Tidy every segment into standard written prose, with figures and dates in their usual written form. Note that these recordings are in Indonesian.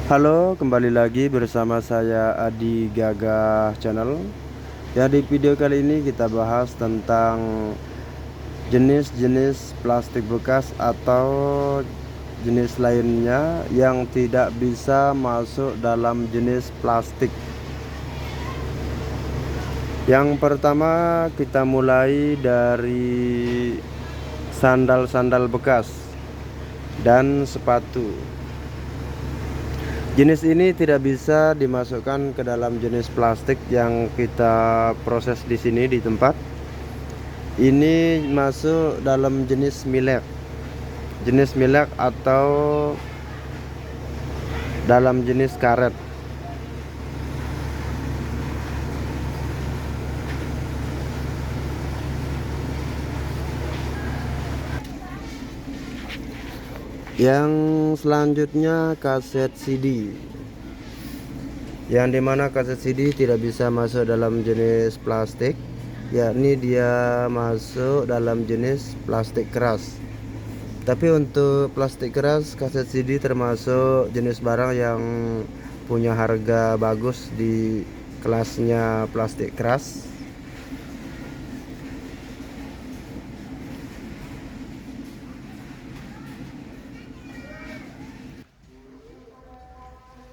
Halo, kembali lagi bersama saya Adi Gagah Channel. Ya, di video kali ini kita bahas tentang jenis-jenis plastik bekas atau jenis lainnya yang tidak bisa masuk dalam jenis plastik. Yang pertama kita mulai dari sandal-sandal bekas dan sepatu. Jenis ini tidak bisa dimasukkan ke dalam jenis plastik yang kita proses di sini di tempat. Ini masuk dalam jenis milek. Jenis milek atau dalam jenis karet. Yang selanjutnya kaset CD. Yang dimana kaset CD tidak bisa masuk dalam jenis plastik, yakni dia masuk dalam jenis plastik keras. Tapi untuk plastik keras, kaset CD termasuk jenis barang yang punya harga bagus di kelasnya plastik keras.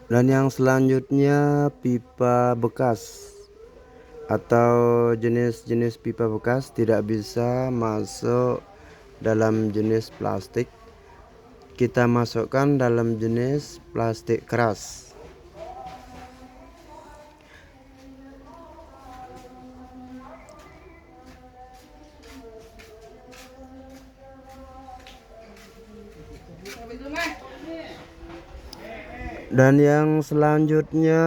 Dan yang selanjutnya pipa bekas atau jenis-jenis pipa bekas tidak bisa masuk dalam jenis plastik. Kita masukkan dalam jenis plastik keras. Dan yang selanjutnya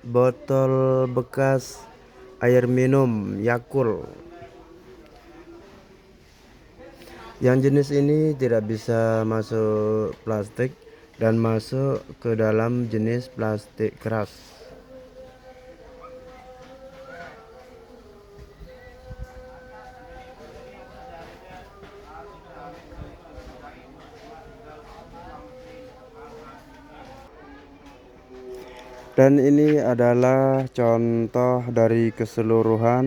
botol bekas air minum Yakult. Yang jenis ini tidak bisa masuk plastik dan masuk ke dalam jenis plastik keras. Dan ini adalah contoh dari keseluruhan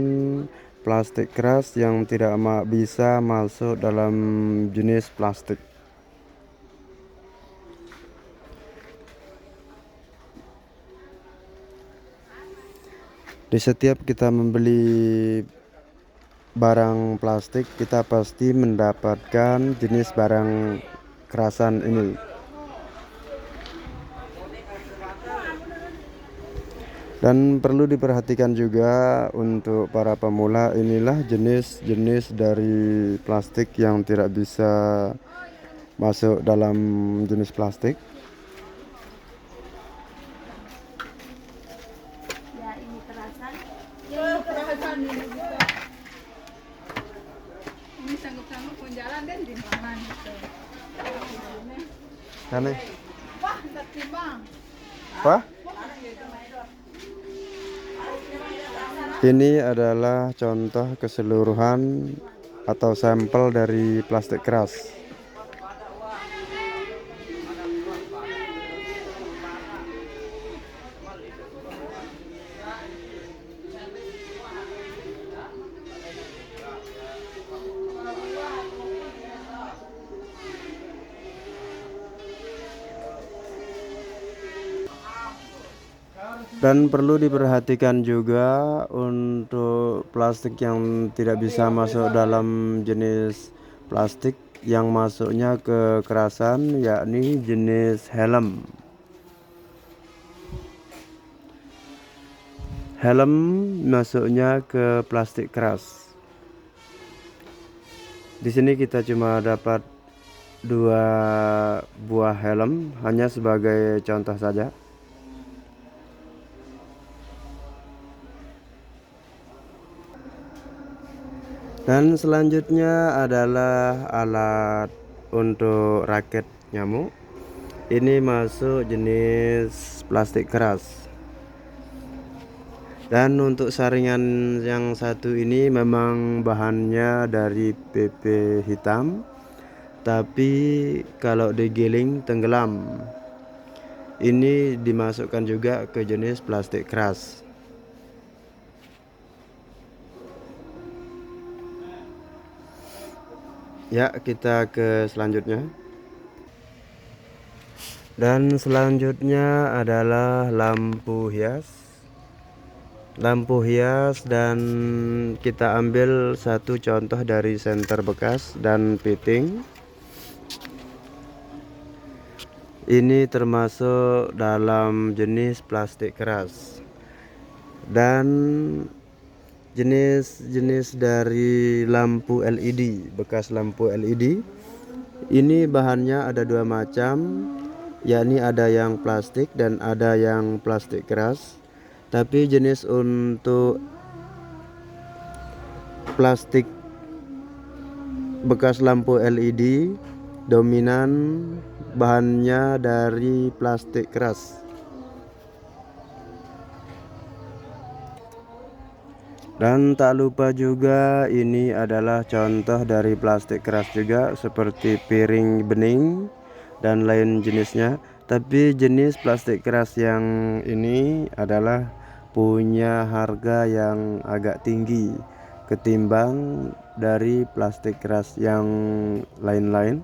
plastik keras yang tidak bisa masuk dalam jenis plastik. Di setiap kita membeli barang plastik, kita pasti mendapatkan jenis barang kerasan ini. Dan perlu diperhatikan juga untuk para pemula, inilah jenis-jenis dari plastik yang tidak bisa masuk dalam jenis plastik. Ya, ini kerasan. Ini kerasan ini juga. Ini sanggup-sanggup pun jalan dan di mana gitu. Aneh. Wah, tak timbang. Apa? Ini adalah contoh keseluruhan atau sampel dari plastik keras. Dan perlu diperhatikan juga untuk plastik yang tidak bisa masuk dalam jenis plastik yang masuknya ke kerasan, yakni jenis helm. Helm masuknya ke plastik keras. Di sini kita cuma dapat 2 buah helm, hanya sebagai contoh saja. Dan selanjutnya adalah alat untuk raket nyamuk. Ini masuk jenis plastik keras. Dan untuk saringan yang satu ini memang bahannya dari PP hitam, tapi kalau digiling tenggelam. ini dimasukkan juga ke jenis plastik keras. Ya, kita ke selanjutnya. Dan selanjutnya adalah lampu hias. Lampu hias, dan kita ambil satu contoh dari senter bekas dan fitting. Ini termasuk dalam jenis plastik keras. Dan jenis dari lampu LED, bekas lampu LED. Ini bahannya ada dua macam, yakni ada yang plastik dan ada yang plastik keras. Tapi jenis untuk plastik bekas lampu LED dominan bahannya dari plastik keras. Dan tak lupa juga, ini adalah contoh dari plastik keras juga, seperti piring bening dan lain jenisnya. Tapi jenis plastik keras yang ini adalah punya harga yang agak tinggi ketimbang dari plastik keras yang lain-lain.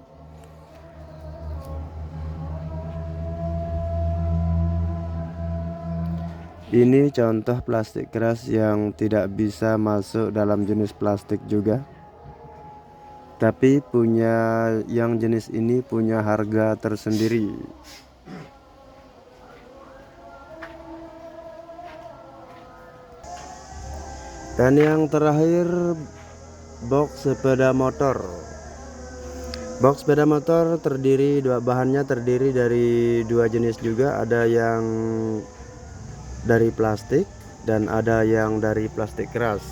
Ini contoh plastik keras yang tidak bisa masuk dalam jenis plastik juga. Tapi yang jenis ini punya harga tersendiri. Dan yang terakhir, box sepeda motor. Box sepeda motor bahannya terdiri dari dua jenis juga, ada yang dari plastik dan ada yang dari plastik keras.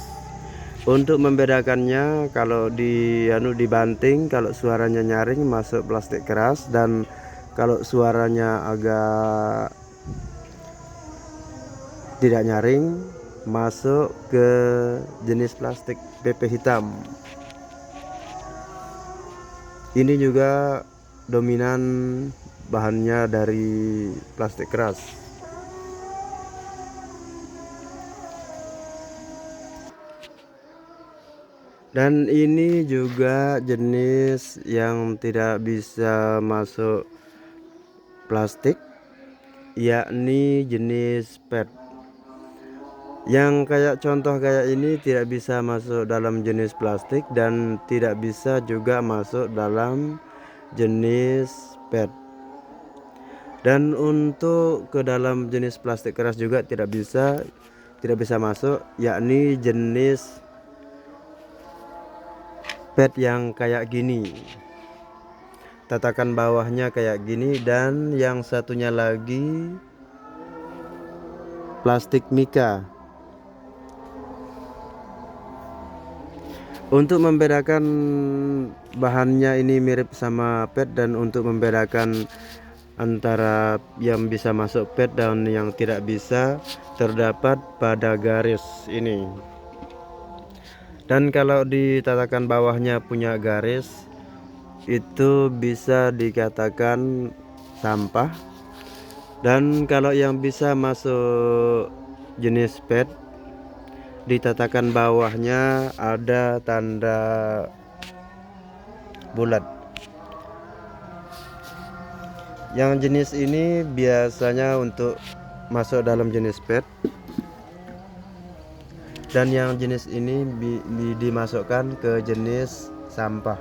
Untuk membedakannya, kalau dibanting, kalau suaranya nyaring masuk plastik keras, dan kalau suaranya agak tidak nyaring masuk ke jenis plastik PP hitam. Ini juga dominan bahannya dari plastik keras. Dan ini juga jenis yang tidak bisa masuk plastik, yakni jenis PET. Yang kayak contoh kayak ini tidak bisa masuk dalam jenis plastik dan tidak bisa juga masuk dalam jenis PET. Dan untuk ke dalam jenis plastik keras juga tidak bisa masuk, yakni jenis PET yang kayak gini. Tatakan bawahnya kayak gini, dan yang satunya lagi plastik mika. Untuk membedakan bahannya ini mirip sama PET, dan untuk membedakan antara yang bisa masuk PET dan yang tidak bisa terdapat pada garis ini. Dan kalau ditatakan bawahnya punya garis, itu bisa dikatakan sampah. Dan kalau yang bisa masuk jenis PET, ditatakan bawahnya ada tanda bulat. Yang jenis ini biasanya untuk masuk dalam jenis PET, dan yang jenis ini dimasukkan ke jenis sampah.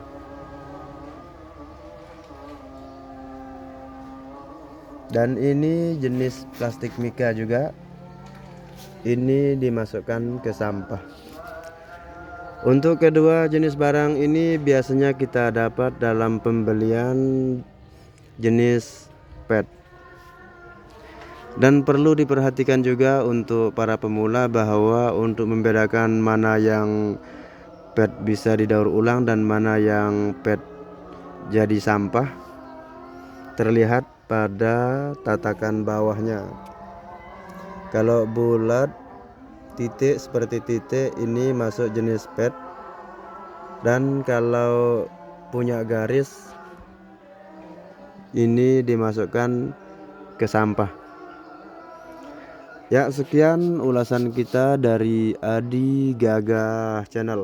Dan ini jenis plastik mika juga, ini dimasukkan ke sampah. Untuk kedua jenis barang ini biasanya kita dapat dalam pembelian jenis PET. Dan perlu diperhatikan juga untuk para pemula bahwa untuk membedakan mana yang PET bisa didaur ulang dan mana yang PET jadi sampah, terlihat pada tatakan bawahnya. Kalau bulat titik seperti titik, ini masuk jenis PET. Dan kalau punya garis, ini dimasukkan ke sampah. Ya, sekian ulasan kita dari Adi Gagah Channel.